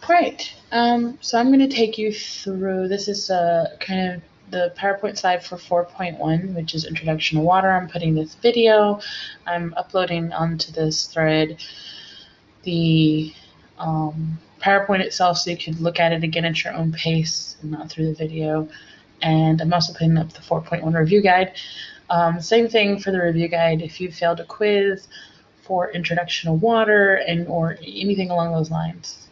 Right. So I'm going to take you through, this is kind of the PowerPoint slide for 4.1, which is Introduction to Water. I'm putting this video, I'm uploading onto this thread the PowerPoint itself so you could look at it again at your own pace and not through the video. And I'm also putting up the 4.1 review guide. Same thing for the review guide. If you failed a quiz for Introduction to Water and or anything along those lines.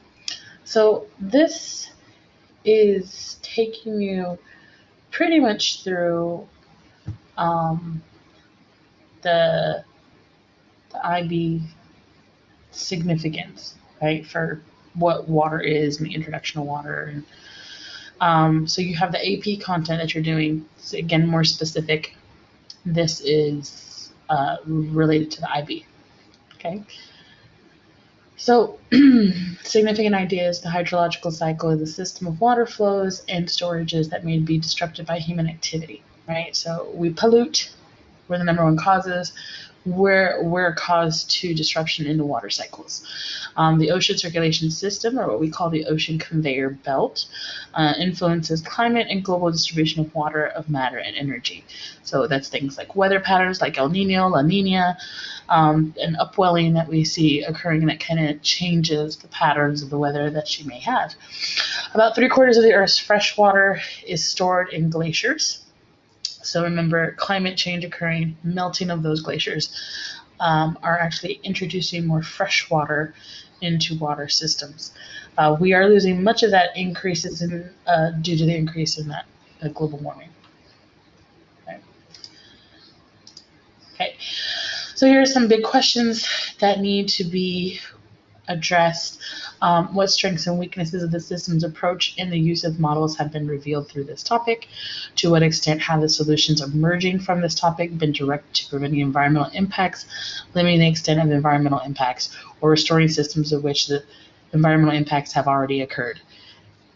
So this is taking you pretty much through the IB significance, right, for what water is and the introduction of water. And so you have the AP content that you're doing. So again, more specific. This is related to the IB. Okay. So, significant ideas, the hydrological cycle is a system of water flows and storages that may be disrupted by human activity, right? So we pollute, we're the number one causes, we're a cause to disruption in the water cycles. The ocean circulation system, or what we call the ocean conveyor belt, influences climate and global distribution of water, of matter, and energy. So that's things like weather patterns like El Nino, La Nina, an upwelling that we see occurring that kind of changes the patterns of the weather that you may have. About 3/4 of the Earth's fresh water is stored in glaciers. So remember, climate change occurring, melting of those glaciers are actually introducing more fresh water into water systems. We are losing much of that increases in, due to the increase in that global warming. Okay. So here are some big questions that need to be addressed. What strengths and weaknesses of the system's approach and the use of models have been revealed through this topic? To what extent have the solutions emerging from this topic been directed to preventing environmental impacts, limiting the extent of environmental impacts, or restoring systems of which the environmental impacts have already occurred?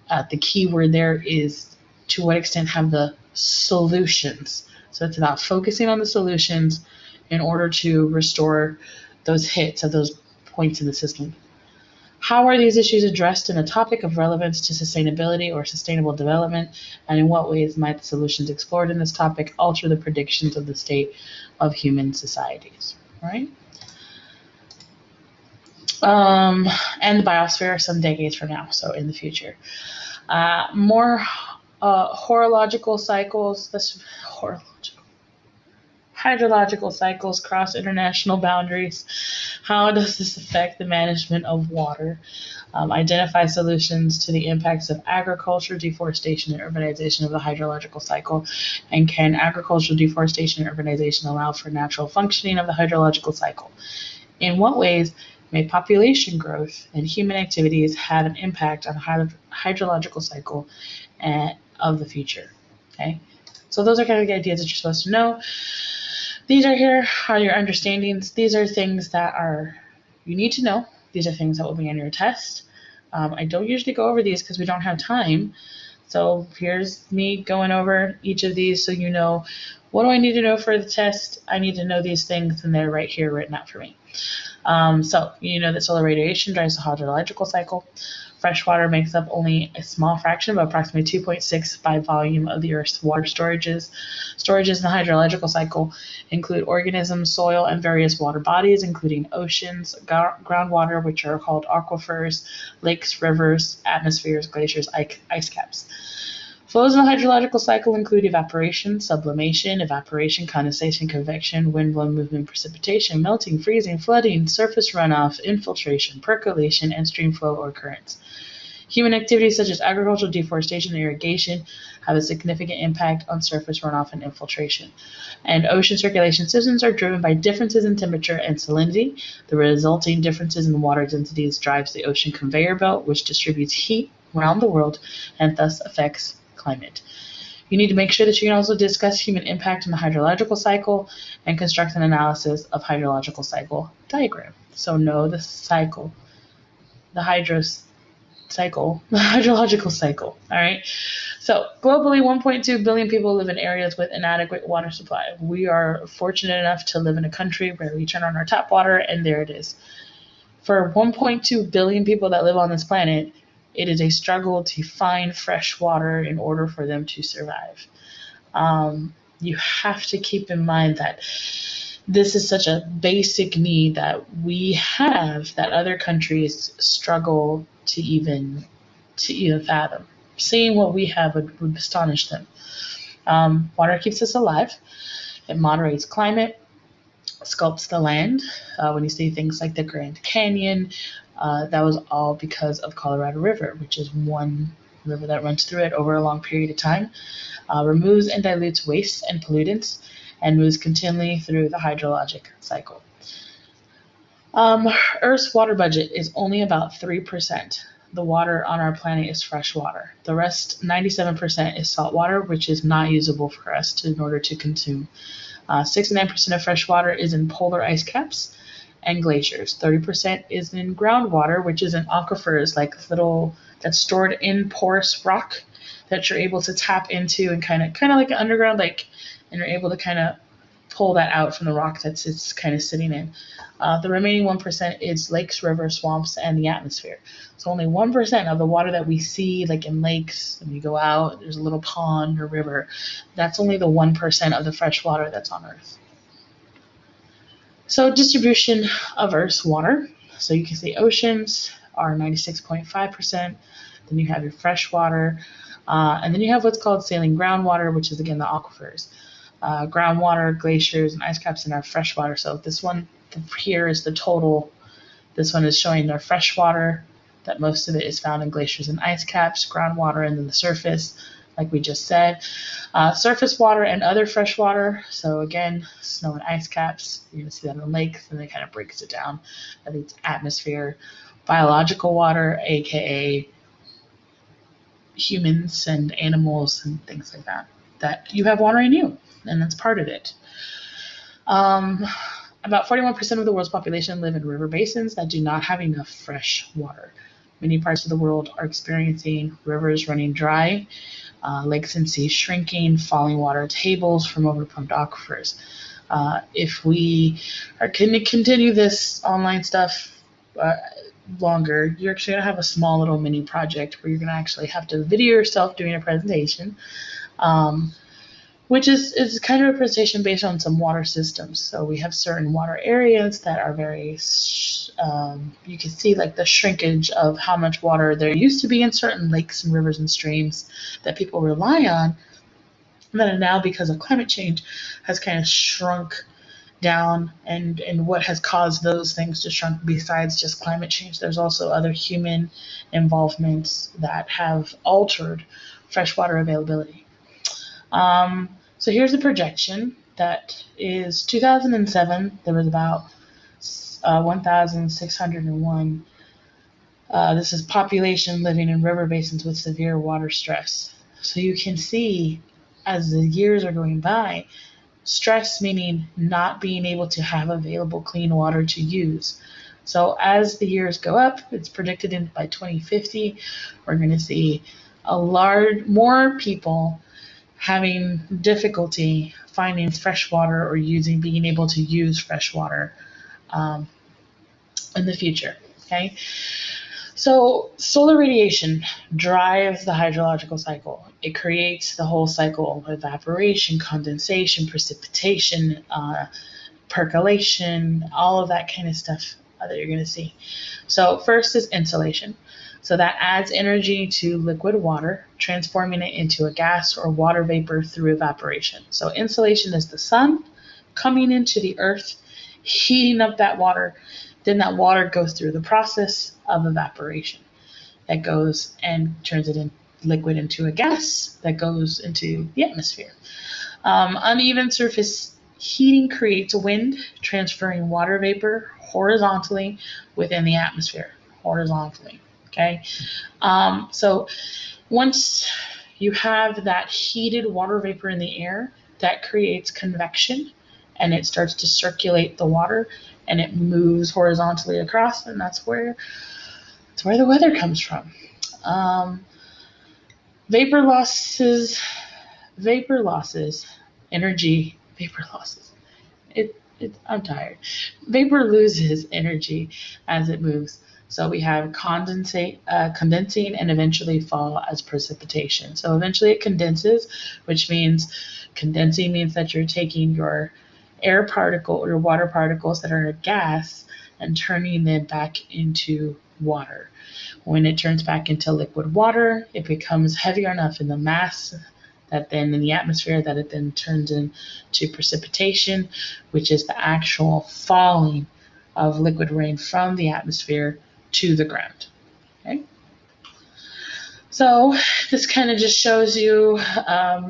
The key word there is to what extent have the solutions. So it's about focusing on the solutions in order to restore those hits of those points in the system. How are these issues addressed in a topic of relevance to sustainability or sustainable development, and in what ways might the solutions explored in this topic alter the predictions of the state of human societies? All right. And the biosphere some decades from now, so in the future. More horological cycles, hydrological cycles cross international boundaries. How does this affect the management of water? Identify solutions to the impacts of agriculture, deforestation, and urbanization of the hydrological cycle. And can agricultural deforestation and urbanization allow for natural functioning of the hydrological cycle? In what ways may population growth and human activities have an impact on the hydrological cycle of the future? Okay, so those are kind of the ideas that you're supposed to know. These are your understandings. These are things that you need to know. These are things that will be on your test. I don't usually go over these because we don't have time. So here's me going over each of these so you know, what do I need to know for the test? I need to know these things, and they're right here written out for me. So you know that solar radiation drives the hydrological cycle. Fresh water makes up only a small fraction of approximately 2.6 by volume of the Earth's water storages. Storages in the hydrological cycle include organisms, soil, and various water bodies, including oceans, groundwater, which are called aquifers, lakes, rivers, atmospheres, glaciers, ice caps. Flows in the hydrological cycle include evaporation, sublimation, condensation, convection, wind-blown movement, precipitation, melting, freezing, flooding, surface runoff, infiltration, percolation, and stream flow or currents. Human activities such as agricultural, deforestation, and irrigation have a significant impact on surface runoff and infiltration. And ocean circulation systems are driven by differences in temperature and salinity. The resulting differences in water densities drives the ocean conveyor belt, which distributes heat around the world and thus affects climate. You need to make sure that you can also discuss human impact on the hydrological cycle and construct an analysis of hydrological cycle diagram. So know the cycle, the hydrological cycle, all right? So globally, 1.2 billion people live in areas with inadequate water supply. We are fortunate enough to live in a country where we turn on our tap water and there it is. For 1.2 billion people that live on this planet, it is a struggle to find fresh water in order for them to survive. You have to keep in mind that this is such a basic need that we have that other countries struggle to even fathom. Seeing what we have would astonish them. Water keeps us alive. It moderates climate, sculpts the land. When you see things like the Grand Canyon, that was all because of Colorado River, which is one river that runs through it over a long period of time, removes and dilutes waste and pollutants, and moves continually through the hydrologic cycle. Earth's water budget is only about 3%. The water on our planet is fresh water. The rest, 97%, is salt water, which is not usable for us in order to consume. 69% of fresh water is in polar ice caps and glaciers. 30% is in groundwater, which is in aquifers, like little that's stored in porous rock that you're able to tap into and kind of like an underground lake, and you're able to kind of pull that out from the rock that it's kind of sitting in. The remaining 1% is lakes, rivers, swamps, and the atmosphere. So only 1% of the water that we see, like in lakes, when you go out, there's a little pond or river, that's only the 1% of the fresh water that's on Earth. So distribution of Earth's water. So you can see oceans are 96.5%. Then you have your fresh water. And then you have what's called saline groundwater, which is, again, the aquifers. Groundwater, glaciers, and ice caps in our freshwater. So this one here is the total. This one is showing their freshwater, that most of it is found in glaciers and ice caps, groundwater, and then the surface, like we just said. Surface water and other freshwater. So again, snow and ice caps. You're going to see that in lakes, and it kind of breaks it down. I think it's atmosphere. Biological water, aka humans and animals and things like that, that you have water in you, and that's part of it. About 41% of the world's population live in river basins that do not have enough fresh water. Many parts of the world are experiencing rivers running dry, lakes and seas shrinking, falling water tables from overpumped aquifers. If we are going to continue this online stuff longer, you're actually going to have a small little mini project where you're going to actually have to video yourself doing a presentation, which is kind of a presentation based on some water systems. So we have certain water areas that are very, you can see like the shrinkage of how much water there used to be in certain lakes and rivers and streams that people rely on, and that now, because of climate change, has kind of shrunk down. And what has caused those things to shrink besides just climate change? There's also other human involvements that have altered freshwater availability. So here's a projection that is 2007. There was about 1,601. This is population living in river basins with severe water stress. So you can see as the years are going by, stress meaning not being able to have available clean water to use. So as the years go up, it's predicted by 2050, we're going to see more people having difficulty finding fresh water or being able to use fresh water in the future. Okay, so solar radiation drives the hydrological cycle. It creates the whole cycle of evaporation, condensation, precipitation, percolation, all of that kind of stuff that you're going to see. So first is insolation. So that adds energy to liquid water, transforming it into a gas or water vapor through evaporation. So insolation is the sun coming into the earth, heating up that water. Then that water goes through the process of evaporation. That goes and turns it in liquid into a gas that goes into the atmosphere. Uneven surface heating creates wind, transferring water vapor horizontally within the atmosphere, horizontally. Okay, so once you have that heated water vapor in the air, that creates convection, and it starts to circulate the water, and it moves horizontally across, and that's where the weather comes from. Vapor losses, energy vapor losses. I'm tired. Vapor loses energy as it moves. So we have condensing and eventually fall as precipitation. So eventually it condenses, which means condensing means that you're taking your air particle or water particles that are a gas and turning them back into water. When it turns back into liquid water, it becomes heavier enough in the mass that then in the atmosphere that it then turns into precipitation, which is the actual falling of liquid rain from the atmosphere to the ground. Okay? So this kind of just shows you,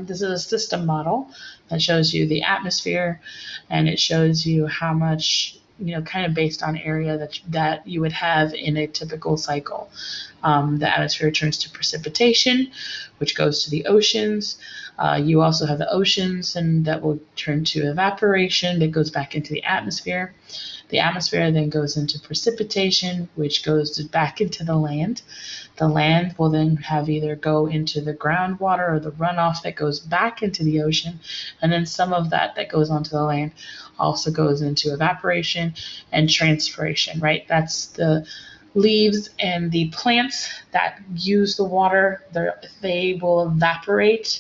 this is a system model that shows you the atmosphere, and it shows you how much, kind of based on area that you would have in a typical cycle. The atmosphere turns to precipitation, which goes to the oceans. You also have the oceans, and that will turn to evaporation that goes back into the atmosphere. The atmosphere then goes into precipitation, which goes back into the land. The land will then have either go into the groundwater or the runoff that goes back into the ocean, and then some of that goes onto the land also goes into evaporation and transpiration, right? That's the leaves and the plants that use the water. They will evaporate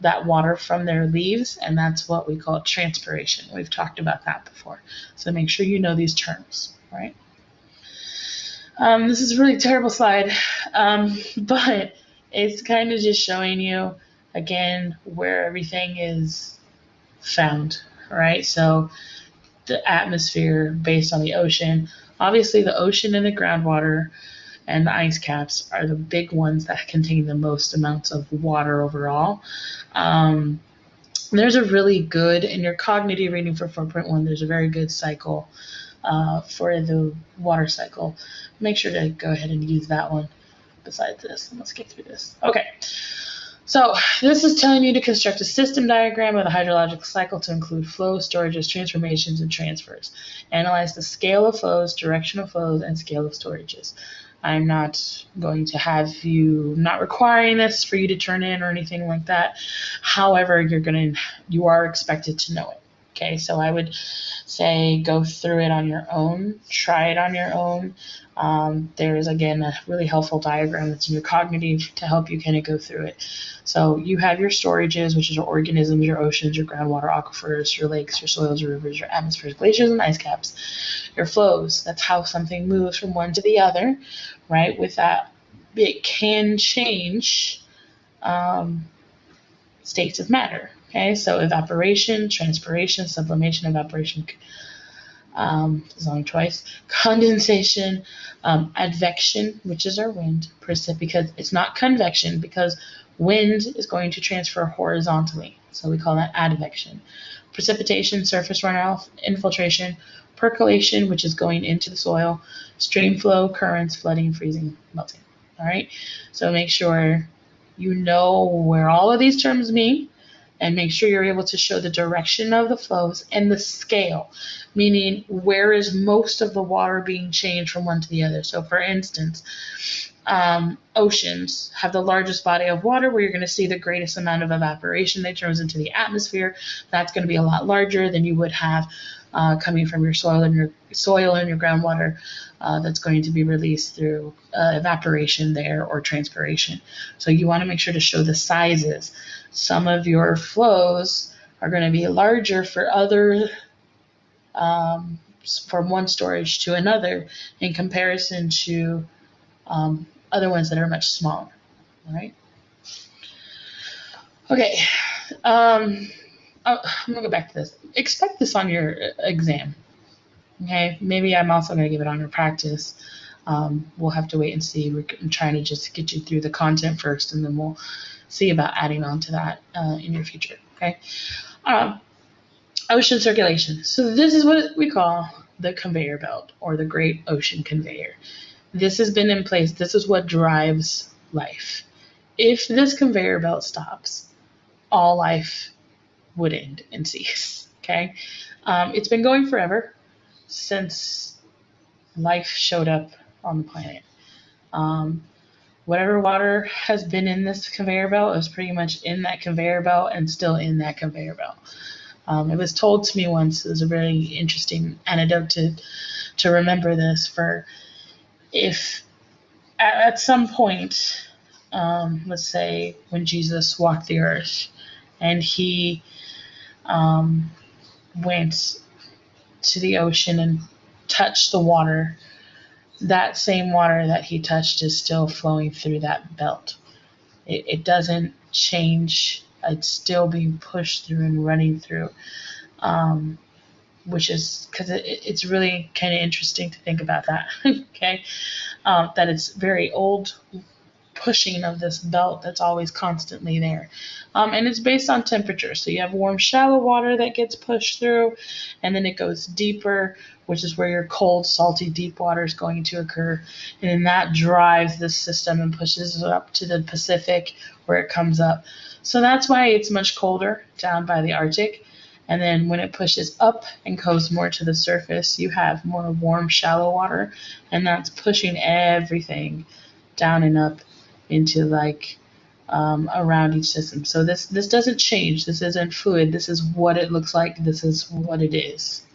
that water from their leaves, and that's what we call transpiration. We've talked about that before. So make sure you know these terms, right? This is a really terrible slide, but it's kind of just showing you, again, where everything is found, right? So the atmosphere based on the ocean. Obviously, the ocean and the groundwater and the ice caps are the big ones that contain the most amounts of water overall. There's a really good, in your cognitive reading for 4.1, there's a very good cycle for the water cycle. Make sure to go ahead and use that one besides this. Let's get through this. Okay. So this is telling you to construct a system diagram of the hydrological cycle to include flows, storages, transformations, and transfers. Analyze the scale of flows, direction of flows, and scale of storages. I'm not going to have you, not requiring this for you to turn in or anything like that. However, you are expected to know it. Okay, so I would say go through it on your own, try it on your own. There's, again, a really helpful diagram that's in your cognitive to help you kind of go through it. So you have your storages, which is your organisms, your oceans, your groundwater aquifers, your lakes, your soils, your rivers, your atmospheres, glaciers, and ice caps. Your flows, that's how something moves from one to the other, right? With that, it can change states of matter. Okay, so evaporation, transpiration, sublimation, evaporation, there's only twice, condensation, advection, which is our wind, because it's not convection, because wind is going to transfer horizontally. So we call that advection. Precipitation, surface runoff, infiltration, percolation, which is going into the soil, stream flow, currents, flooding, freezing, melting. All right, so make sure you know where all of these terms mean, and make sure you're able to show the direction of the flows and the scale, meaning where is most of the water being changed from one to the other. So for instance, oceans have the largest body of water where you're going to see the greatest amount of evaporation that turns into the atmosphere. That's going to be a lot larger than you would have coming from your soil and your groundwater that's going to be released through evaporation there or transpiration. So you want to make sure to show the sizes. Some of your flows are going to be larger for other from one storage to another in comparison to other ones that are much smaller. All right. Okay. I'm gonna go back to this. Expect this on your exam. Okay. Maybe I'm also gonna give it on your practice. We'll have to wait and see. We're trying to just get you through the content first, and then we'll see about adding on to that in your future. Okay. Ocean circulation. So this is what we call the conveyor belt, or the Great Ocean Conveyor. This has been in place. This is what drives life. If this conveyor belt stops, all life would end and cease. Okay, it's been going forever, since life showed up on the planet. Whatever water has been in this conveyor belt is pretty much in that conveyor belt and still in that conveyor belt. It was told to me once. It was a very interesting anecdote to remember this. For if at some point, let's say when Jesus walked the earth and he um, went to the ocean and touched the water, that same water that he touched is still flowing through that belt. It doesn't change. It's still being pushed through and running through, which is because it's really kind of interesting to think about that. Okay, that it's very old pushing of this belt that's always constantly there. And it's based on temperature. So you have warm, shallow water that gets pushed through, and then it goes deeper, which is where your cold, salty, deep water is going to occur. And then that drives the system and pushes it up to the Pacific where it comes up. So that's why it's much colder down by the Arctic. And then when it pushes up and goes more to the surface, you have more warm, shallow water, and that's pushing everything down and up into like around each system. So this doesn't change. This isn't fluid. This is what it looks like. This is what it is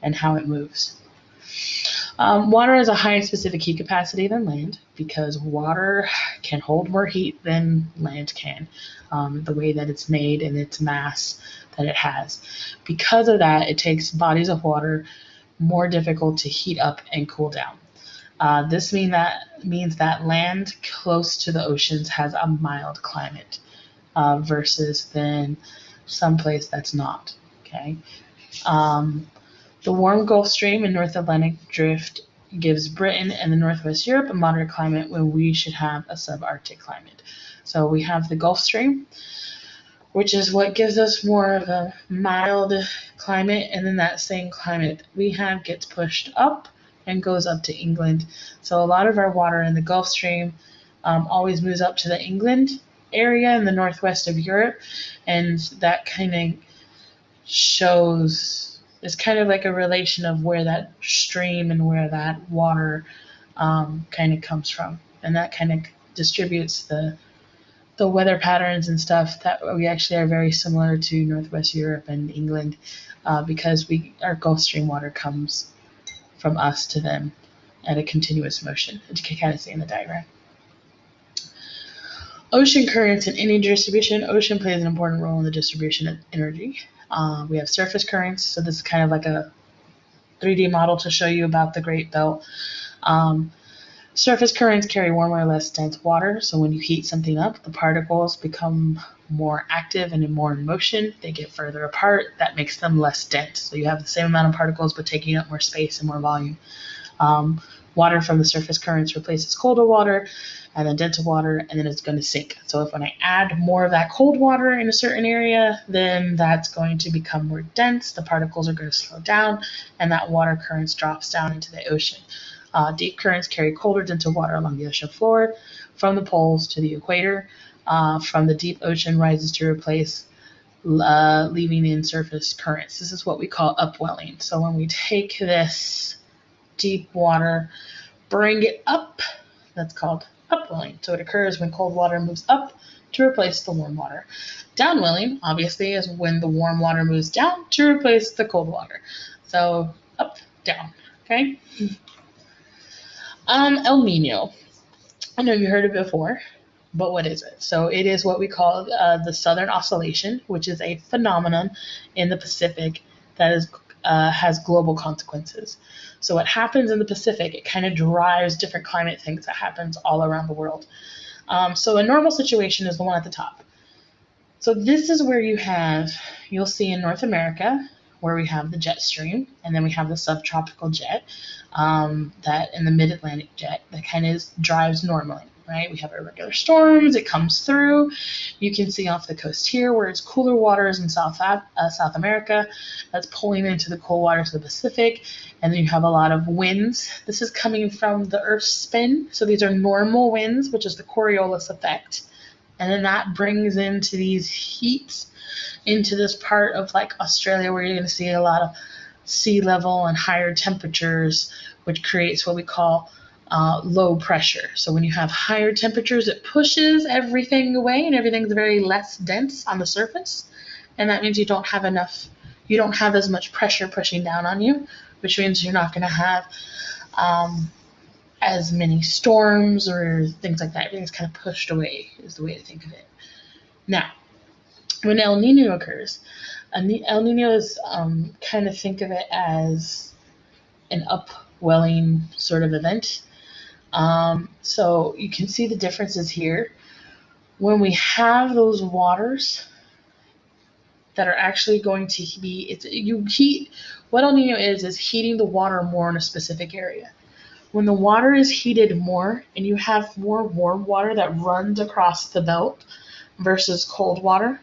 and how it moves. Water has a higher specific heat capacity than land because water can hold more heat than land can, the way that it's made and its mass that it has. Because of that, it takes bodies of water more difficult to heat up and cool down. This means that land close to the oceans has a mild climate versus then someplace that's not. Okay. The warm Gulf Stream and North Atlantic drift gives Britain and the Northwest Europe a moderate climate when we should have a subarctic climate. So we have the Gulf Stream, which is what gives us more of a mild climate, and then that same climate we have gets pushed up and goes up to England. So a lot of our water in the Gulf Stream always moves up to the England area in the northwest of Europe, and that kind of shows, it's kind of like a relation of where that stream and where that water kind of comes from, and that kind of distributes the weather patterns and stuff that we actually are very similar to Northwest Europe and England because our Gulf Stream water comes from us to them at a continuous motion, as you can kind of see in the diagram. Ocean currents and energy distribution. Ocean plays an important role in the distribution of energy. We have surface currents, so this is kind of like a 3D model to show you about the Great Belt. Surface currents carry warmer or less dense water, so when you heat something up, the particles become more active and more in motion. They get further apart. That makes them less dense. So you have the same amount of particles, but taking up more space and more volume. Water from the surface currents replaces colder water and then denser water, and then it's going to sink. So when I add more of that cold water in a certain area, then that's going to become more dense. The particles are going to slow down, and that water currents drops down into the ocean. Deep currents carry colder, denser water along the ocean floor from the poles to the equator. From the deep ocean rises to replace leaving in surface currents. This is what we call upwelling. So when we take this deep water, bring it up, that's called upwelling. So it occurs when cold water moves up to replace the warm water. Downwelling, obviously, is when the warm water moves down to replace the cold water. So up, down, okay? El Nino. I know you heard it before, but what is it? So it is what we call the Southern Oscillation, which is a phenomenon in the Pacific that has global consequences. So what happens in the Pacific, it kind of drives different climate things that happens all around the world. So a normal situation is the one at the top. So this is where you'll see in North America, where we have the jet stream, and then we have the subtropical jet, that in the mid-Atlantic jet that kind of drives normally, right? We have our regular storms, it comes through. You can see off the coast here where it's cooler waters in South America that's pulling into the cold waters of the Pacific, and then you have a lot of winds. This is coming from the Earth's spin, so these are normal winds, which is the Coriolis effect, and then that brings into these heats into this part of like Australia where you're going to see a lot of sea level and higher temperatures, which creates what we call low pressure. So when you have higher temperatures, it pushes everything away and everything's very less dense on the surface, and that means you don't have enough you don't have as much pressure pushing down on you, which means you're not going to have as many storms or things like that. Everything's kind of pushed away is the way to think of it. Now, when El Nino occurs, El Nino is kind of think of it as an upwelling sort of event. So you can see the differences here. When we have those waters that are actually going to be, what El Nino is heating the water more in a specific area. When the water is heated more and you have more warm water that runs across the belt versus cold water,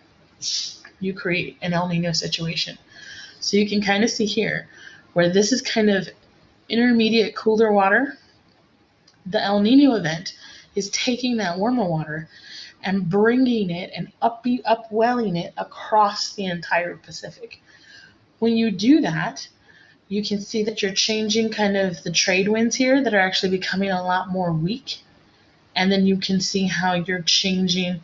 you create an El Nino situation. So you can kind of see here where this is kind of intermediate cooler water. The El Nino event is taking that warmer water and bringing it and upwelling it across the entire Pacific. When you do that, you can see that you're changing kind of the trade winds here that are actually becoming a lot more weak. And then you can see how you're changing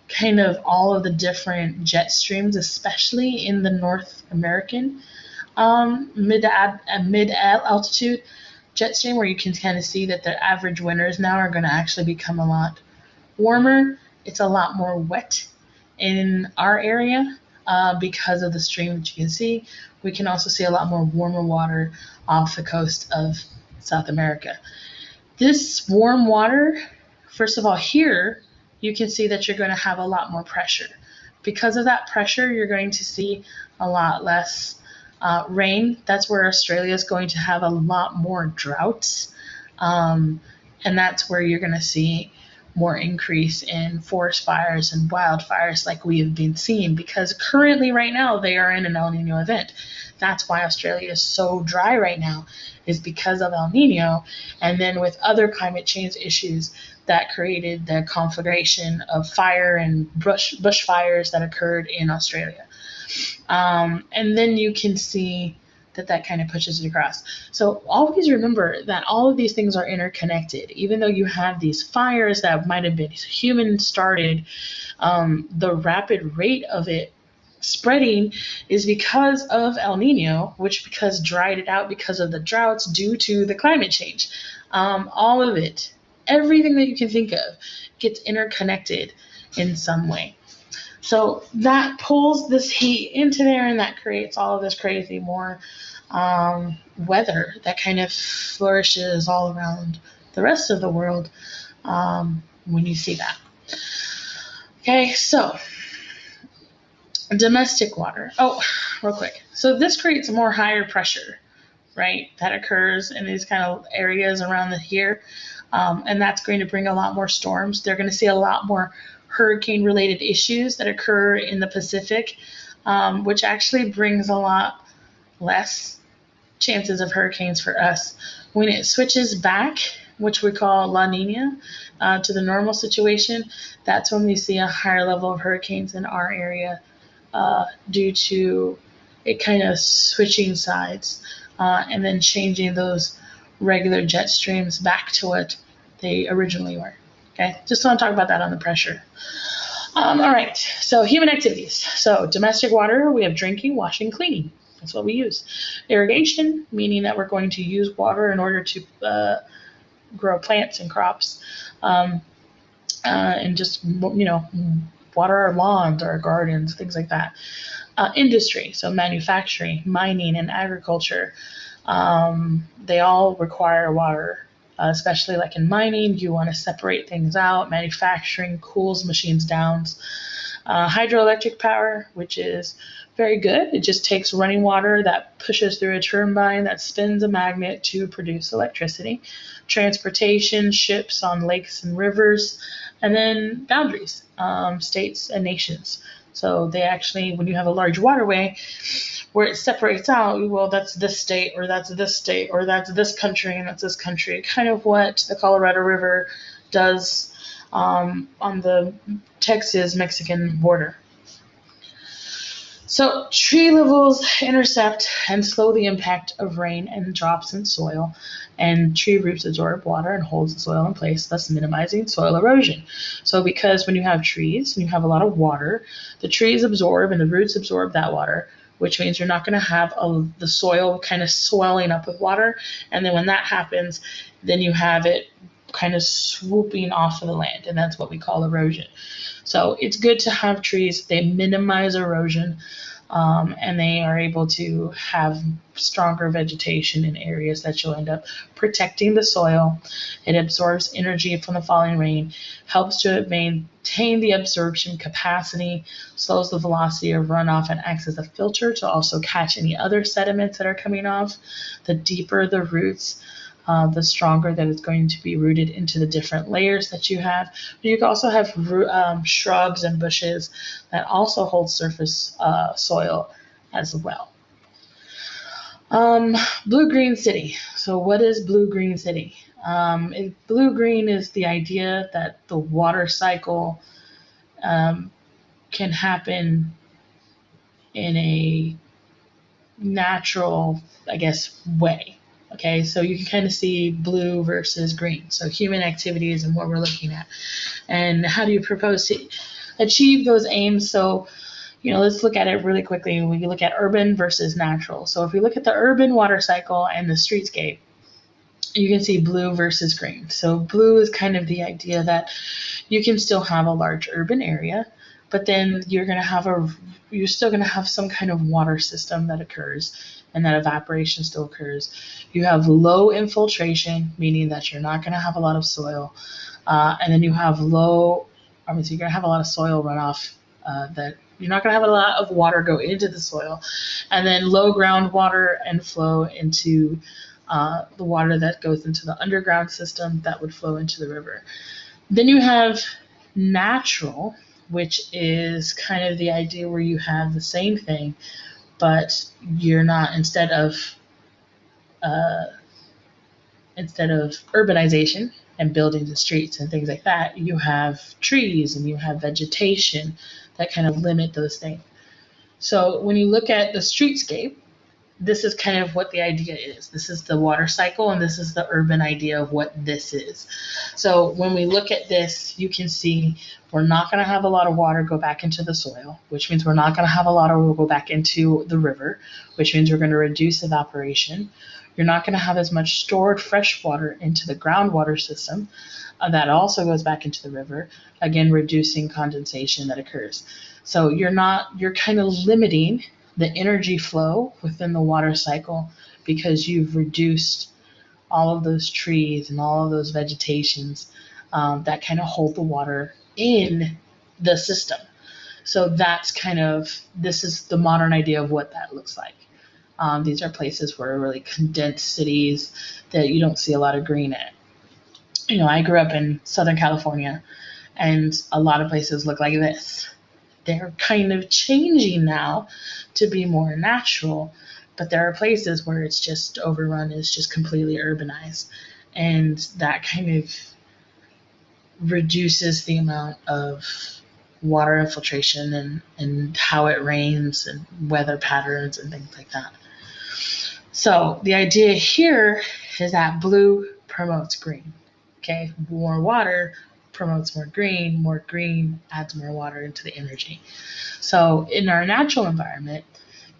kind of all of the different jet streams, especially in the North American mid-altitude jet stream, where you can kind of see that the average winters now are going to actually become a lot warmer. It's a lot more wet in our area because of the stream that you can see. We can also see a lot more warmer water off the coast of South America. This warm water, first of all, here, you can see that you're going to have a lot more pressure. Because of that pressure, you're going to see a lot less rain. That's where Australia is going to have a lot more droughts. And that's where you're going to see more increase in forest fires and wildfires like we have been seeing, because currently right now they are in an El Nino event. That's why Australia is so dry right now, is because of El Nino, and then with other climate change issues that created the conflagration of fire and bushfires that occurred in Australia. And then you can see that kind of pushes it across. So always remember that all of these things are interconnected. Even though you have these fires that might have been human started, the rapid rate of it spreading is because of El Nino, because dried it out because of the droughts due to the climate change. All of it, everything that you can think of gets interconnected in some way. So that pulls this heat into there, and that creates all of this crazy more weather that kind of flourishes all around the rest of the world when you see that. Okay, so domestic water. Oh, real quick. So this creates more higher pressure, right, that occurs in these kind of areas around here. And that's going to bring a lot more storms. They're going to see a lot more hurricane-related issues that occur in the Pacific, which actually brings a lot less chances of hurricanes for us. When it switches back, which we call La Nina, to the normal situation, that's when we see a higher level of hurricanes in our area due to it kind of switching sides and then changing those regular jet streams back to what they originally were. Okay, just want to talk about that on the pressure. All right, so human activities. So domestic water, we have drinking, washing, cleaning. That's what we use. Irrigation, meaning that we're going to use water in order to grow plants and crops, and just, water our lawns, our gardens, things like that. Industry, so manufacturing, mining, and agriculture, they all require water. Especially like in mining, you want to separate things out. Manufacturing cools machines down. Hydroelectric power, which is very good. It just takes running water that pushes through a turbine that spins a magnet to produce electricity. Transportation, ships on lakes and rivers, and then boundaries, states and nations. So they actually, when you have a large waterway where it separates out, well, that's this state, or that's this state, or that's this country, and that's this country. Kind of what the Colorado River does on the Texas-Mexican border. So tree levels intercept and slow the impact of rain and drops in soil, and tree roots absorb water and holds the soil in place, thus minimizing soil erosion. So because when you have trees and you have a lot of water, the trees absorb and the roots absorb that water, which means you're not going to have the soil kind of swelling up with water. And then when that happens, then you have it kind of swooping off of the land, and that's what we call erosion. So it's good to have trees. They minimize erosion, and they are able to have stronger vegetation in areas that you'll end up protecting the soil. It absorbs energy from the falling rain, helps to maintain the absorption capacity, slows the velocity of runoff, and acts as a filter to also catch any other sediments that are coming off. The deeper the roots, the stronger that it's going to be rooted into the different layers that you have. But you can also have shrubs and bushes that also hold surface soil as well. Blue-green city. So what is blue-green city? Blue-green is the idea that the water cycle can happen in a natural, I guess, way. Okay, so you can kind of see blue versus green. So human activities and what we're looking at. And how do you propose to achieve those aims? So, let's look at it really quickly. We look at urban versus natural. So if we look at the urban water cycle and the streetscape, you can see blue versus green. So blue is kind of the idea that you can still have a large urban area, but then you're still going to have some kind of water system that occurs, and that evaporation still occurs. You have low infiltration, meaning that you're not going to have a lot of soil, and then you have you're going to have a lot of soil runoff that you're not going to have a lot of water go into the soil, and then low groundwater and flow into the water that goes into the underground system that would flow into the river. Then you have natural, which is kind of the idea where you have the same thing, but you're not, instead of urbanization and building the streets and things like that, you have trees and you have vegetation that kind of limit those things. So when you look at the streetscape, this is kind of what the idea is. This is the water cycle, and this is the urban idea of what this is. So when we look at this, you can see we're not going to have a lot of water go back into the soil, which means we're not going to have a lot of water go back into the river, which means we're going to reduce evaporation. You're not going to have as much stored fresh water into the groundwater system. That also goes back into the river, again, reducing condensation that occurs. So you're kind of limiting the energy flow within the water cycle because you've reduced all of those trees and all of those vegetations that kind of hold the water in the system. So this is the modern idea of what that looks like. These are places where really condensed cities that you don't see a lot of green in. I grew up in Southern California, and a lot of places look like this. They're kind of changing now to be more natural, but there are places where it's just overrun, it's just completely urbanized, and that kind of reduces the amount of water infiltration and how it rains and weather patterns and things like that. So the idea here is that blue promotes green. Okay, more water promotes more green adds more water into the energy. So in our natural environment,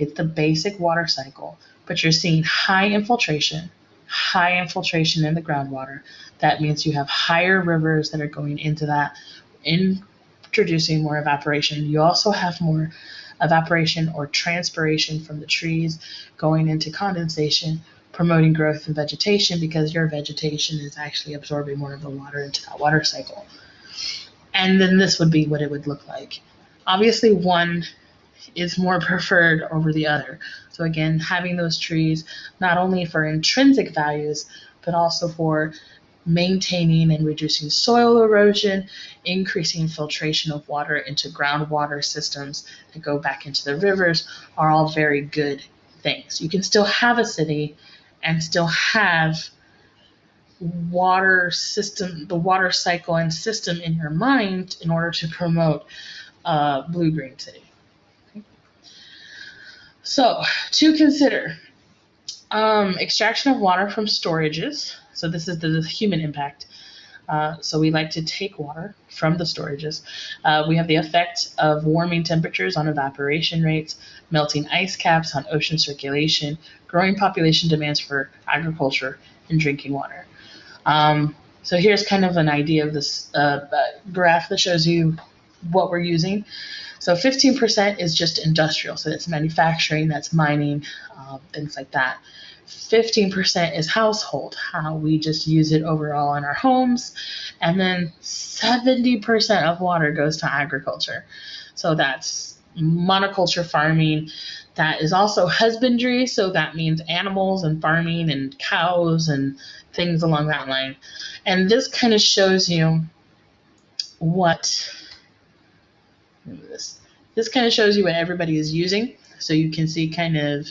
it's the basic water cycle, but you're seeing high infiltration in the groundwater. That means you have higher rivers that are going into that, introducing more evaporation. You also have more evaporation or transpiration from the trees going into condensation, promoting growth in vegetation because your vegetation is actually absorbing more of the water into that water cycle. And then this would be what it would look like. Obviously, one is more preferred over the other. So again, having those trees, not only for intrinsic values, but also for maintaining and reducing soil erosion, increasing filtration of water into groundwater systems that go back into the rivers, are all very good things. You can still have a city and still have the water cycle and system in your mind in order to promote blue-green city. Okay. So to consider, extraction of water from storages. So this is the human impact. So we like to take water from the storages. We have the effect of warming temperatures on evaporation rates, melting ice caps on ocean circulation, growing population demands for agriculture and drinking water. So here's kind of an idea of this graph that shows you what we're using. So 15% is just industrial, so that's manufacturing, that's mining, things like that. 15% is household, how we just use it overall in our homes. And then 70% of water goes to agriculture. So that's monoculture farming. That is also husbandry, so that means animals and farming and cows and things along that line. And this kind of shows you what this kind of shows you what everybody is using. So you can see kind of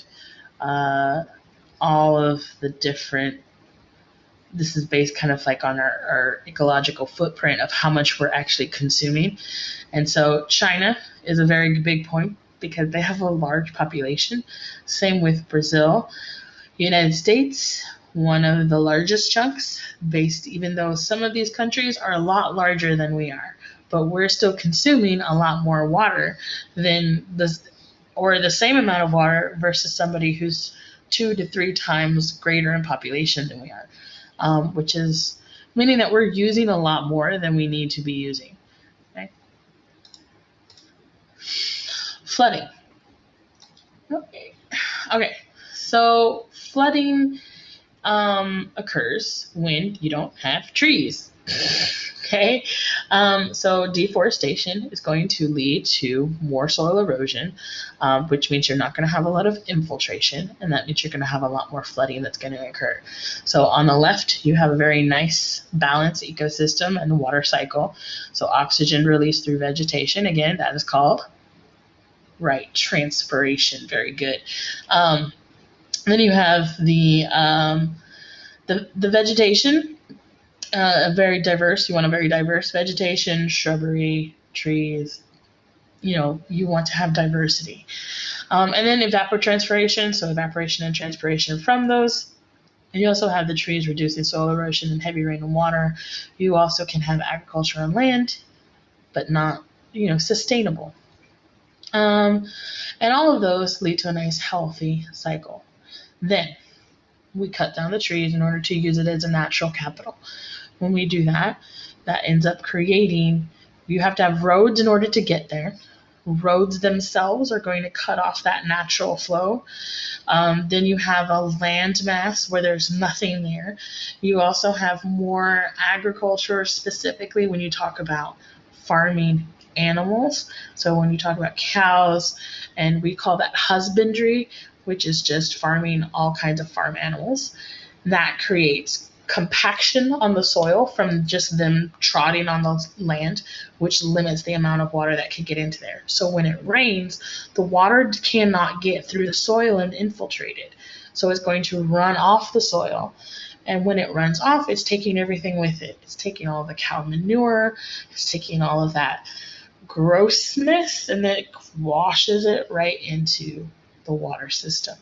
all of the different, this is based kind of like on our ecological footprint of how much we're actually consuming. And so China is a very big point because they have a large population. Same with Brazil. United States, one of the largest chunks, based, even though some of these countries are a lot larger than we are, but we're still consuming a lot more water than the same amount of water versus somebody who's 2 to 3 times greater in population than we are, which is meaning that we're using a lot more than we need to be using. Okay, flooding. Okay. So flooding occurs when you don't have trees. Okay, so deforestation is going to lead to more soil erosion, which means you're not going to have a lot of infiltration, and that means you're going to have a lot more flooding that's going to occur. So on the left, you have a very nice balanced ecosystem and water cycle. So oxygen released through vegetation, again, that is called, right, transpiration. Very good. Then you have the vegetation. Very diverse. You want a very diverse vegetation, shrubbery, trees. You want to have diversity. And then evapotranspiration, so evaporation and transpiration from those. And you also have the trees reducing soil erosion and heavy rain and water. You also can have agriculture on land, but not, sustainable. And all of those lead to a nice healthy cycle. Then we cut down the trees in order to use it as a natural capital. When we do that, that ends up creating, you have to have roads in order to get there. Roads themselves are going to cut off that natural flow. Then you have a land mass where there's nothing there. You also have more agriculture, specifically when you talk about farming animals. So when you talk about cows, and we call that husbandry, which is just farming all kinds of farm animals, that creates compaction on the soil from just them trotting on the land, which limits the amount of water that can get into there. So when it rains, the water cannot get through the soil and infiltrate it. So it's going to run off the soil. And when it runs off, it's taking everything with it. It's taking all the cow manure, it's taking all of that grossness, and then it washes it right into the water system.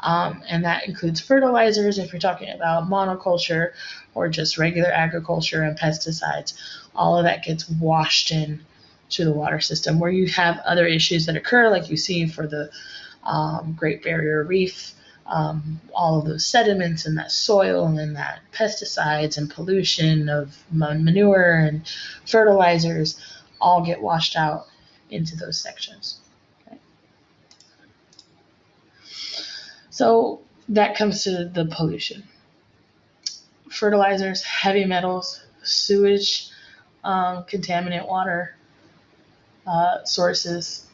And that includes fertilizers if you're talking about monoculture or just regular agriculture and pesticides. All of that gets washed in to the water system, where you have other issues that occur, like you see for the Great Barrier Reef. All of those sediments and that soil and that pesticides and pollution of manure and fertilizers all get washed out into those sections. So that comes to the pollution. Fertilizers, heavy metals, sewage, contaminant water sources.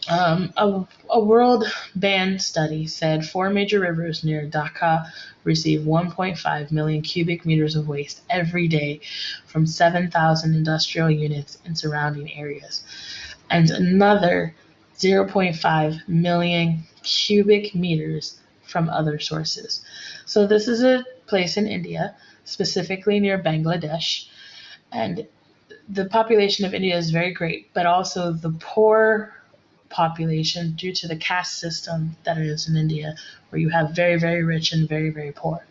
A world ban study said 4 major rivers near Dhaka receive 1.5 million cubic meters of waste every day from 7,000 industrial units in surrounding areas, and another 0.5 million cubic meters from other sources. So this is a place in India, specifically near Bangladesh, and the population of India is very great, but also the poor population due to the caste system that is in India, where you have very, very rich and very, very poor.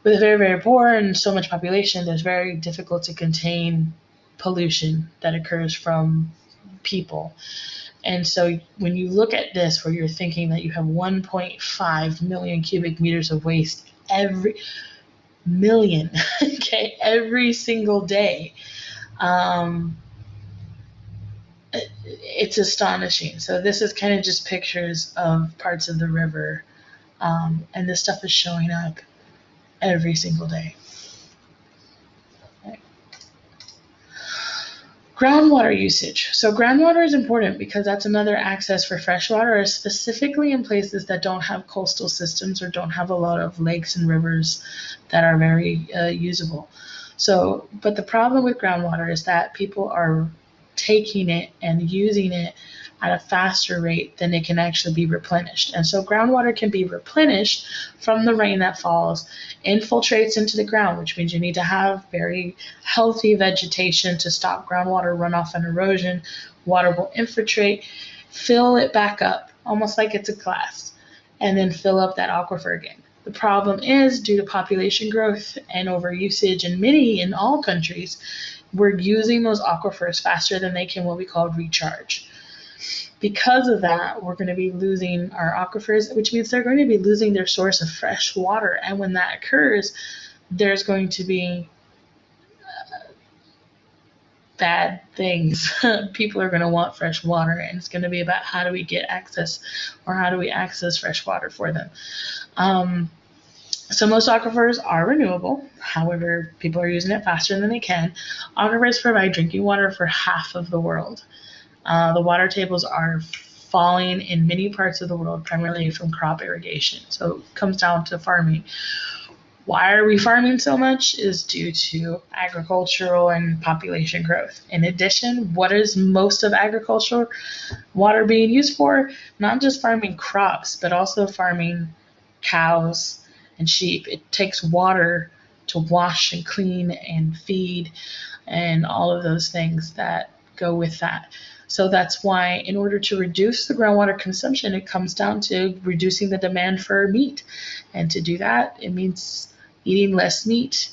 with very, very poor and so much population, it's very difficult to contain pollution that occurs from people. And so when you look at this, where you're thinking that you have 1.5 million cubic meters of waste every million, okay, every single day, um, it's astonishing. So this is kind of just pictures of parts of the river, and this stuff is showing up every single day. Groundwater usage. So groundwater is important because that's another access for fresh water, specifically in places that don't have coastal systems or don't have a lot of lakes and rivers that are very usable. So, but the problem with groundwater is that people are taking it and using it at a faster rate than it can actually be replenished. And so groundwater can be replenished from the rain that falls, infiltrates into the ground, which means you need to have very healthy vegetation to stop groundwater runoff and erosion. Water will infiltrate, fill it back up, almost like it's a glass, and then fill up that aquifer again. The problem is, due to population growth and overusage in all countries, we're using those aquifers faster than they can what we call recharge. Because of that, we're going to be losing our aquifers, which means they're going to be losing their source of fresh water. And when that occurs, there's going to be bad things. People are going to want fresh water, and it's going to be about how do we get access, or how do we access fresh water for them. So most aquifers are renewable. However, people are using it faster than they can. Aquifers provide drinking water for half of the world. The water tables are falling in many parts of the world, primarily from crop irrigation. So it comes down to farming. Why are we farming so much? Is due to agricultural and population growth. In addition, what is most of agricultural water being used for? Not just farming crops, but also farming cows and sheep. It takes water to wash and clean and feed and all of those things that go with that. So that's why, in order to reduce the groundwater consumption, it comes down to reducing the demand for meat. And to do that, it means eating less meat,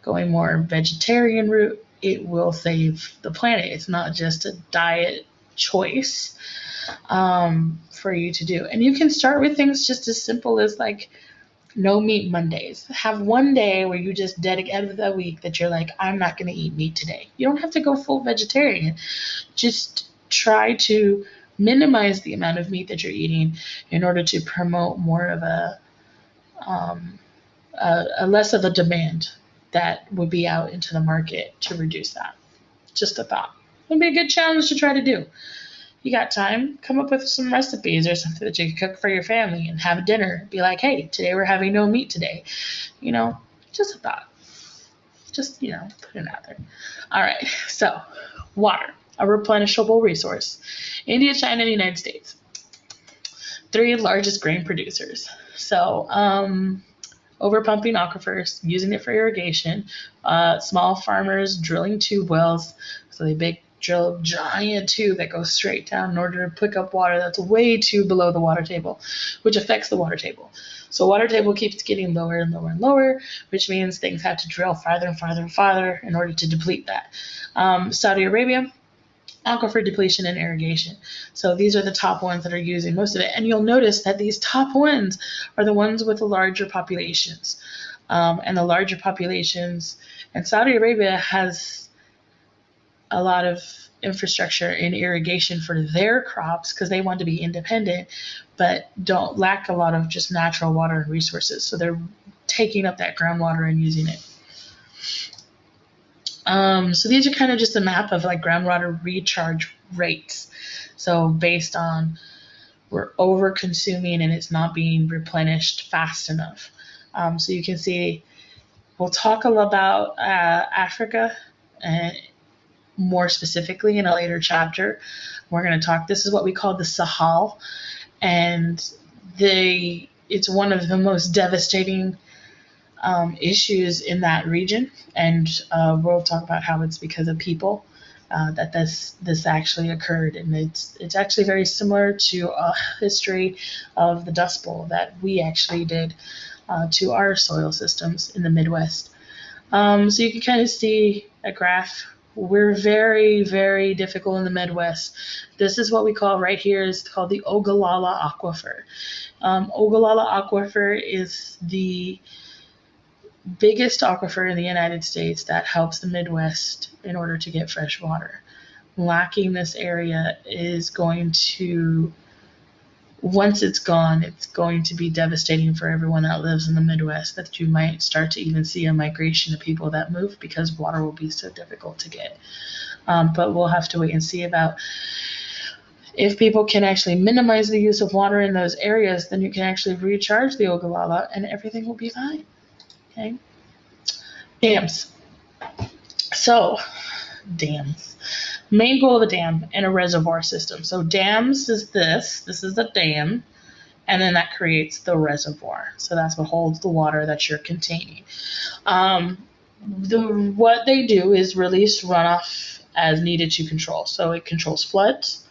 going more vegetarian route. It will save the planet. It's not just a diet choice for you to do. And you can start with things just as simple as like no meat Mondays. Have one day where you just dedicate the week that you're like, I'm not going to eat meat today. You don't have to go full vegetarian. Just try to minimize the amount of meat that you're eating in order to promote more of a less of a demand that would be out into the market to reduce that. Just a thought. It'd be a good challenge to try to do. You got time, come up with some recipes or something that you can cook for your family and have a dinner. Be like, hey, today we're having no meat today. Just a thought. Just, put it out there. All right, so water, a replenishable resource. India, China, and the United States. 3 largest grain producers. So, overpumping aquifers, using it for irrigation, small farmers drilling tube wells. So they drill a giant tube that goes straight down in order to pick up water that's way too below the water table, which affects the water table. So water table keeps getting lower and lower and lower, which means things have to drill farther and farther and farther in order to deplete that. Saudi Arabia, aquifer depletion and irrigation. So these are the top ones that are using most of it. And you'll notice that these top ones are the ones with the larger populations. And the larger populations, and Saudi Arabia has a lot of infrastructure in irrigation for their crops because they want to be independent, but don't lack a lot of just natural water and resources. So they're taking up that groundwater and using it. So these are kind of just a map of like groundwater recharge rates. So based on we're over consuming and it's not being replenished fast enough. So you can see, we'll talk a lot about Africa more specifically in a later chapter. We're going to talk, this is what we call the Sahel, and it's one of the most devastating issues in that region, and we'll talk about how it's because of people that this actually occurred, and it's actually very similar to a history of the Dust Bowl that we actually did to our soil systems in the Midwest. So you can kind of see a graph. We're very, very difficult in the Midwest. This is what we call right here is called the Ogallala Aquifer. Ogallala Aquifer is the biggest aquifer in the United States that helps the Midwest in order to get fresh water. Lacking this area is going to, once it's gone, it's going to be devastating for everyone that lives in the Midwest, that you might start to even see a migration of people that move because water will be so difficult to get. But we'll have to wait and see about if people can actually minimize the use of water in those areas, then you can actually recharge the Ogallala and everything will be fine. Okay. Dams. So, dams. Main goal of a dam and a reservoir system. So dams is this is a dam, and then that creates the reservoir. So that's what holds the water that you're containing. What they do is release runoff as needed to control. So it controls floods,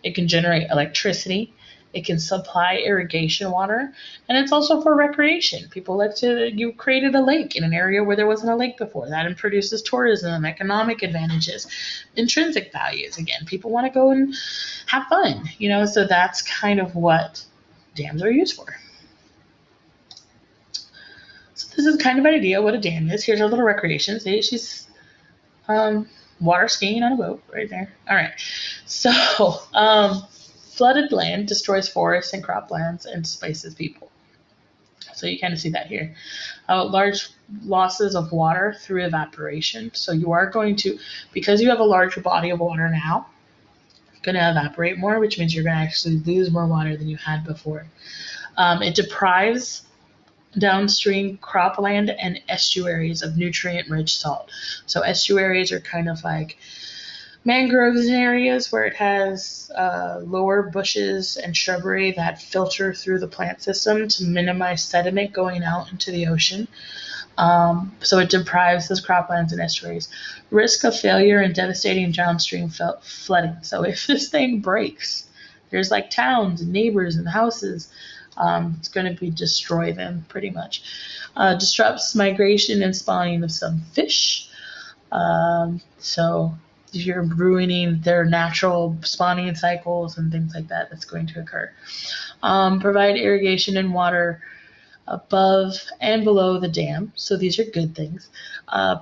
it can generate electricity, it can supply irrigation water, and it's also for recreation. People like to, you created a lake in an area where there wasn't a lake before. That produces tourism, economic advantages, intrinsic values. Again, people want to go and have fun, so that's kind of what dams are used for. So this is kind of an idea what a dam is. Here's our little recreation. See, she's water skiing on a boat right there. All right. So, flooded land destroys forests and croplands and displaces people. So you kind of see that here. Large losses of water through evaporation. So you are going to, because you have a larger body of water now, going to evaporate more, which means you're going to actually lose more water than you had before. It deprives downstream cropland and estuaries of nutrient-rich salt. So estuaries are kind of like mangroves in areas where it has lower bushes and shrubbery that filter through the plant system to minimize sediment going out into the ocean. So it deprives those croplands and estuaries. Risk of failure and devastating downstream flooding. So if this thing breaks, there's like towns and neighbors and houses, it's going to destroy them pretty much. Disrupts migration and spawning of some fish. So you're ruining their natural spawning cycles and things like that. That's going to occur. Provide irrigation and water above and below the dam. So these are good things.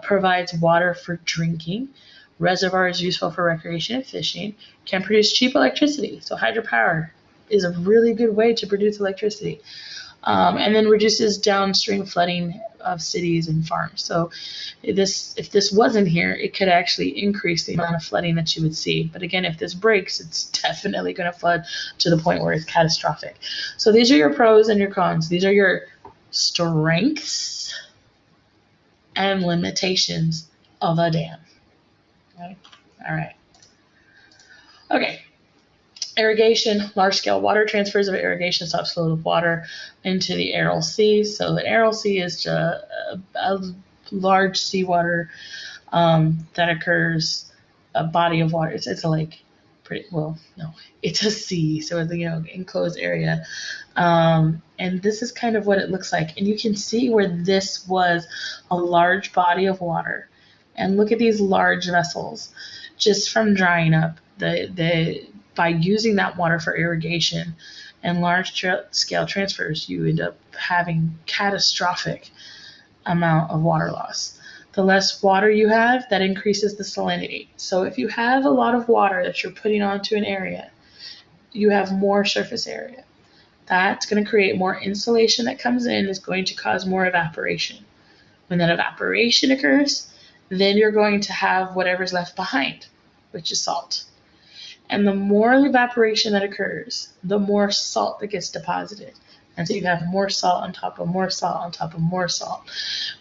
Provides water for drinking. Reservoir is useful for recreation and fishing. Can produce cheap electricity. So hydropower is a really good way to produce electricity. And then reduces downstream flooding of cities and farms. So if this wasn't here, it could actually increase the amount of flooding that you would see. But again, if this breaks, it's definitely going to flood to the point where it's catastrophic. So these are your pros and your cons. These are your strengths and limitations of a dam. Okay. All right. Okay. Irrigation, large-scale water transfers of irrigation stops flow of water into the Aral Sea. So the Aral Sea is a large seawater that occurs, a body of water. It's a lake. It's a sea. So it's enclosed area. And this is kind of what it looks like. And you can see where this was a large body of water. And look at these large vessels just from drying up. By using that water for irrigation and large-scale transfers, you end up having catastrophic amount of water loss. The less water you have, that increases the salinity. So if you have a lot of water that you're putting onto an area, you have more surface area. That's going to create more insulation that comes in, is going to cause more evaporation. When that evaporation occurs, then you're going to have whatever's left behind, which is salt. And the more evaporation that occurs, the more salt that gets deposited. And so you have more salt on top of more salt on top of more salt.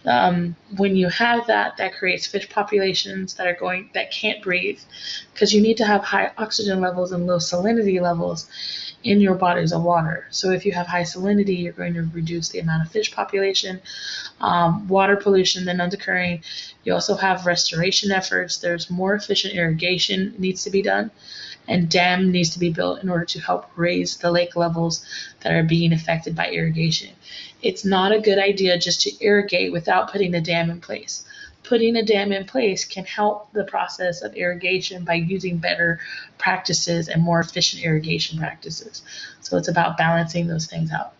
When you have that creates fish populations that can't breathe, because you need to have high oxygen levels and low salinity levels in your bodies of water. So if you have high salinity, you're going to reduce the amount of fish population. Water pollution then occurring. You also have restoration efforts. There's more efficient irrigation needs to be done. and dam needs to be built in order to help raise the lake levels that are being affected by irrigation. It's not a good idea just to irrigate without putting a dam in place. Putting a dam in place can help the process of irrigation by using better practices and more efficient irrigation practices. So it's about balancing those things out.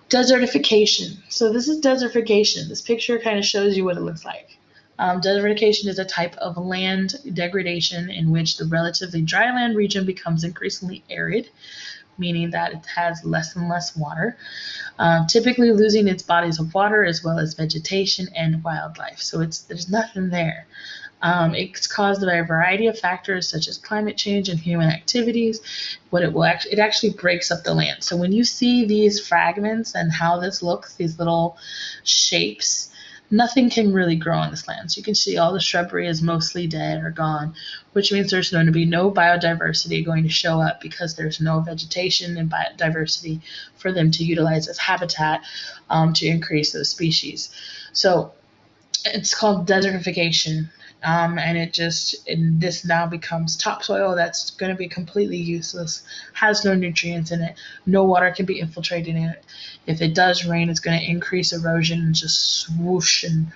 Desertification. So this is desertification. This picture kind of shows you what it looks like. Desertification is a type of land degradation in which the relatively dry land region becomes increasingly arid, meaning that it has less and less water, typically losing its bodies of water as well as vegetation and wildlife. So there's nothing there. It's caused by a variety of factors such as climate change and human activities. It actually breaks up the land. So when you see these fragments and how this looks, these little shapes, nothing can really grow on this land. So you can see all the shrubbery is mostly dead or gone, which means there's going to be no biodiversity going to show up because there's no vegetation and biodiversity for them to utilize as habitat to increase those species. So it's called desertification. And this now becomes topsoil that's going to be completely useless, has no nutrients in it, no water can be infiltrated in it. If it does rain, it's going to increase erosion and just swoosh and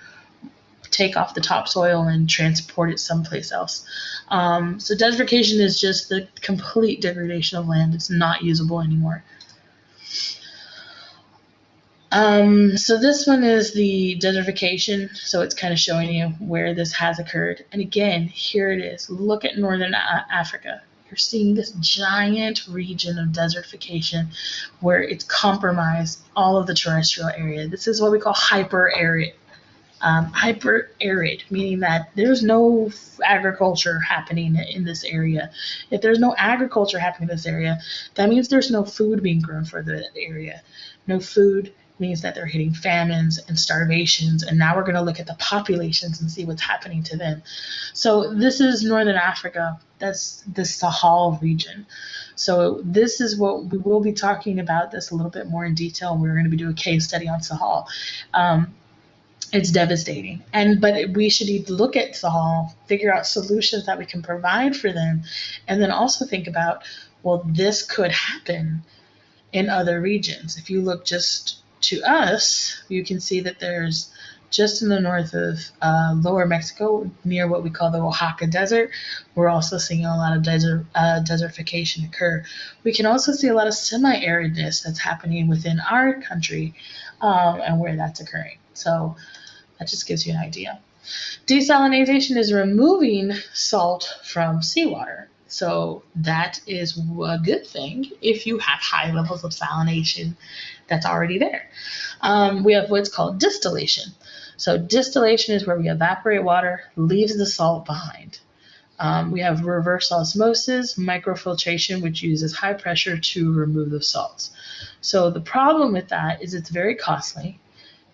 take off the topsoil and transport it someplace else. So desertification is just the complete degradation of land. It's not usable anymore. So this one is the desertification. So it's kind of showing you where this has occurred. And again, here it is. Look at northern Africa. You're seeing this giant region of desertification where it's compromised all of the terrestrial area. This is what we call hyper-arid. Hyper-arid, meaning that there's no agriculture happening in this area. If there's no agriculture happening in this area, that means there's no food being grown for the area. No food means that they're hitting famines and starvations, and now we're going to look at the populations and see what's happening to them. So this is northern Africa. That's the Sahel region. So this is what we will be talking about this a little bit more in detail. We're going to be doing a case study on Sahel. It's devastating, but we should need to look at Sahel, figure out solutions that we can provide for them, and then also think about, well, this could happen in other regions. If you look just to us, you can see that there's just in the north of lower Mexico, near what we call the Oaxaca Desert, we're also seeing a lot of desertification occur. We can also see a lot of semi-aridness that's happening within our country and where that's occurring. So that just gives you an idea. Desalination is removing salt from seawater. So that is a good thing if you have high levels of salination that's already there. We have what's called distillation. So distillation is where we evaporate water, leaves the salt behind. We have reverse osmosis, microfiltration, which uses high pressure to remove the salts. So the problem with that is it's very costly.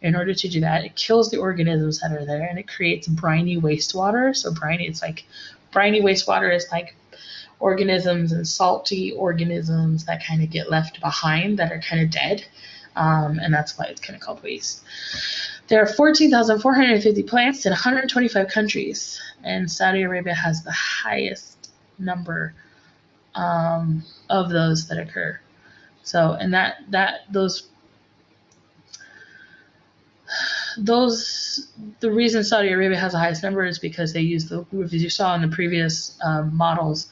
In order to do that, it kills the organisms that are there and it creates briny wastewater. So briny wastewater is like organisms and salty organisms that kind of get left behind that are kind of dead. And that's why it's kind of called waste. There are 14,450 plants in 125 countries, and Saudi Arabia has the highest number of those that occur. So, and the reason Saudi Arabia has the highest number is because they use as you saw in the previous models,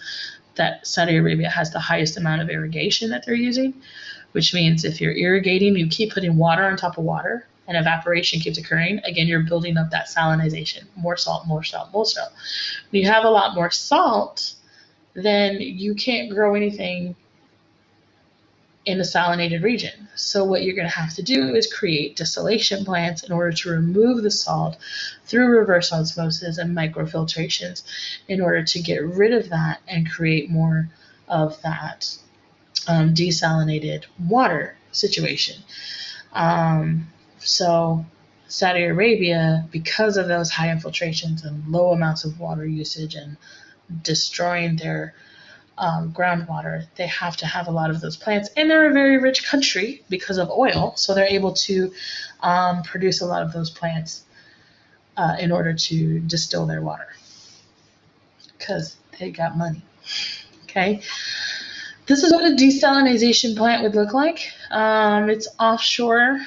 that Saudi Arabia has the highest amount of irrigation that they're using, which means if you're irrigating, you keep putting water on top of water and evaporation keeps occurring. Again, you're building up that salinization, more salt, more salt, more salt. When you have a lot more salt, then you can't grow anything in a salinated region. So what you're going to have to do is create distillation plants in order to remove the salt through reverse osmosis and microfiltrations in order to get rid of that and create more of that desalinated water situation. So Saudi Arabia, because of those high infiltrations and low amounts of water usage and destroying their groundwater, they have to have a lot of those plants, and they're a very rich country because of oil, so they're able to produce a lot of those plants in order to distill their water. because they got money. Okay. This is what a desalination plant would look like. It's offshore,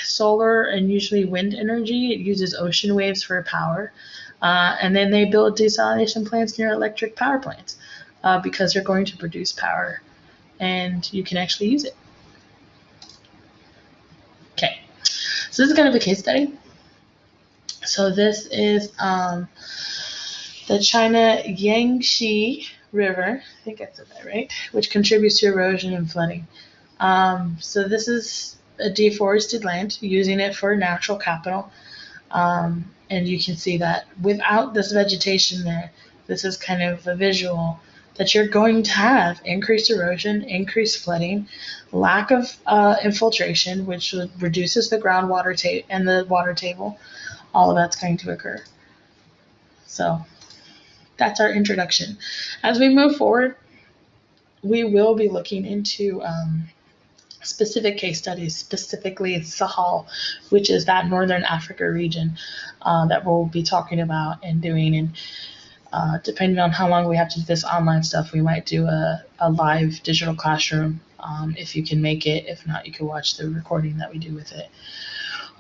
solar and usually wind energy. It uses ocean waves for power. And then they build desalination plants near electric power plants because they're going to produce power and you can actually use it. Okay, so this is kind of a case study. So this is the China Yangtze River, I think I said that right, which contributes to erosion and flooding. So this is a deforested land, using it for natural capital. And you can see that without this vegetation there, this is kind of a visual that you're going to have increased erosion, increased flooding, lack of infiltration, which reduces the groundwater and the water table. All of that's going to occur. So that's our introduction. As we move forward, we will be looking into specific case studies, specifically Sahel, which is that Northern Africa region that we'll be talking about and doing. And depending on how long we have to do this online stuff, we might do a live digital classroom if you can make it. If not, you can watch the recording that we do with it.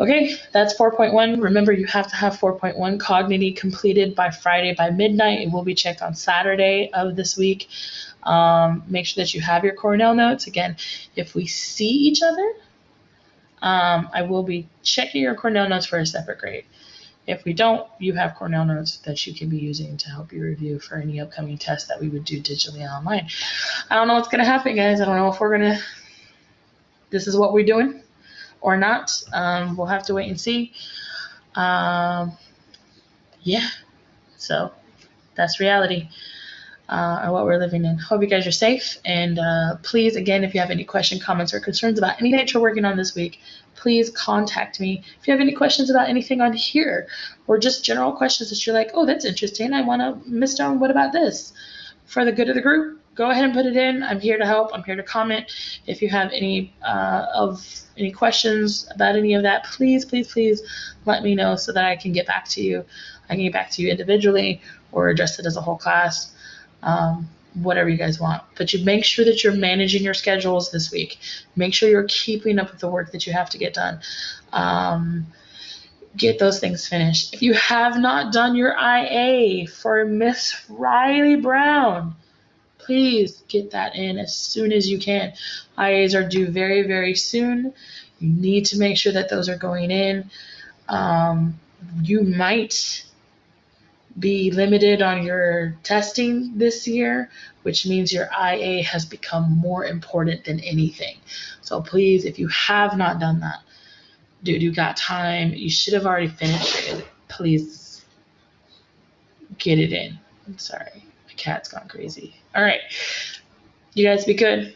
Okay, that's 4.1. Remember, you have to have 4.1 Cognity completed by Friday by midnight. It will be checked on Saturday of this week. Make sure that you have your Cornell notes. Again, if we see each other, I will be checking your Cornell notes for a separate grade. If we don't, you have Cornell notes that you can be using to help you review for any upcoming tests that we would do digitally online. I don't know what's going to happen, guys. I don't know if we're going to, this is what we're doing or not. We'll have to wait and see. Yeah, so that's reality. Or what we're living in. Hope you guys are safe. And please, again, if you have any questions, comments, or concerns about anything that you're working on this week, please contact me. If you have any questions about anything on here, or just general questions that you're like, oh, that's interesting, I want to, Miss Stone, what about this? For the good of the group, go ahead and put it in. I'm here to help. I'm here to comment. If you have any questions about any of that, please, please, please let me know so that I can get back to you. I can get back to you individually or address it as a whole class. Whatever you guys want, but you make sure that you're managing your schedules this week. Make sure you're keeping up with the work that you have to get done. Get those things finished. If you have not done your IA for Miss Riley Brown, please get that in as soon as you can. IAs are due very, very soon. You need to make sure that those are going in. You might be limited on your testing this year, which means your IA has become more important than anything. So please, if you have not done that, dude, you got time. You should have already finished it. Please get it in. I'm sorry. My cat's gone crazy. All right. You guys be good.